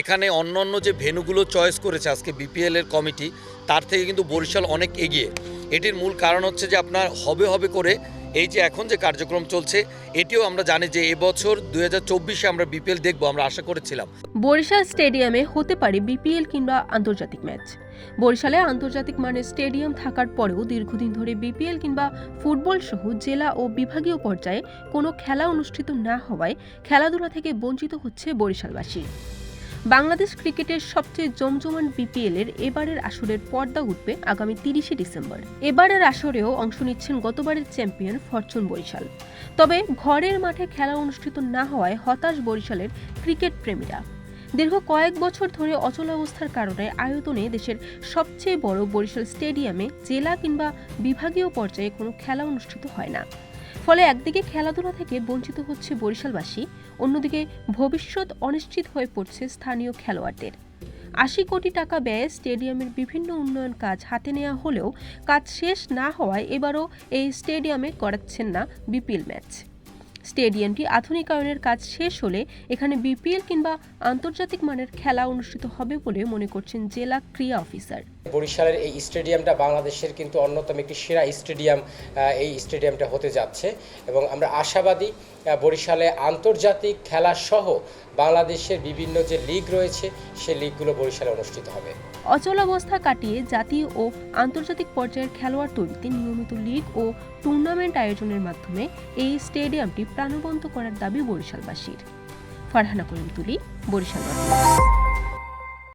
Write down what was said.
এখানে অন্যান্য যে ভেন্যুগুলো চয়েস করেছে আজকে বিপিএল এর কমিটি, তার থেকে কিন্তু বরিশাল অনেক এগিয়ে। এটির মূল কারণ হচ্ছে যে আপনার হবে করে এই যে এখন যে কার্যক্রম চলছে, এটিও আমরা জানি যে এবছর 2024-এ আমরা বিপিএল দেখবো, আমরা আশা করেছিলাম। বরিশাল স্টেডিয়ামে হতে পারে বিপিএল কিংবা আন্তর্জাতিক ম্যাচ। বরিশালে আন্তর্জাতিক মানের স্টেডিয়াম থাকার পরেও দীর্ঘদিন ধরে বিপিএল কিংবা ফুটবল সহ জেলা ও বিভাগীয় পর্যায়ে কোনো খেলা অনুষ্ঠিত না হওয়ায় খেলাধুলা থেকে বঞ্চিত হচ্ছে বরিশালবাসী। বাংলাদেশ ক্রিকেটের সবচেয়ে জমজমান বিপিএল এর এবারের আসরের পর্দা উঠবে আগামী 30শে ডিসেম্বর। এবারের আসরেও অংশ নিচ্ছেন গতবারের চ্যাম্পিয়ন ফরচুন বরিশাল। তবে ঘরের মাঠে খেলা অনুষ্ঠিত না হওয়ায় হতাশ বরিশালের ক্রিকেট প্রেমীরা। দীর্ঘ কয়েক বছর ধরে অচলাবস্থার কারণে আয়তনে দেশের সবচেয়ে বড় বরিশাল স্টেডিয়ামে জেলা কিংবা বিভাগীয় পর্যায়ে কোনো খেলা অনুষ্ঠিত হয় না। ফলে একদিকে খেলাধুলা থেকে বঞ্চিত হচ্ছে বরিশালবাসী, অন্যদিকে ভবিষ্যৎ অনিশ্চিত হয়ে পড়ছে স্থানীয় খেলোয়াড়দের। ৮০ কোটি টাকা ব্যয়ে স্টেডিয়ামের বিভিন্ন উন্নয়ন কাজ হাতে নেওয়া হলেও কাজ শেষ না হওয়ায় এবারও এই স্টেডিয়ামে করাচ্ছেন না বিপিএল ম্যাচ। স্টেডিয়ামটি আধুনিকায়নের কাজ শেষ হলে এখানে বিপিএল কিংবা আন্তর্জাতিক মানের খেলা অনুষ্ঠিত হবে বলে মনে করছেন জেলা ক্রীড়া অফিসার। বরিশালের এই স্টেডিয়ামটা বাংলাদেশের কিন্তু অন্যতম একটি সেরা স্টেডিয়াম এই স্টেডিয়ামটা হতে যাচ্ছে এবং আমরা আশাবাদী বরিশালে আন্তর্জাতিক খেলা সহ বাংলাদেশের বিভিন্ন যে লিগ রয়েছে সেই লিগগুলো বরিশালে অনুষ্ঠিত হবে। অচলাবস্থা কাটিয়ে জাতীয় ও আন্তর্জাতিক পর্যায়ের খেলোয়াড় তৈরিতে নিয়মিত লিগ ও টুর্নামেন্ট আয়োজনের মাধ্যমে এই স্টেডিয়ামটি প্রাণবন্ত করার দাবি বরিশালবাসীর। ফারহানা করিম তুলি, বরিশাল।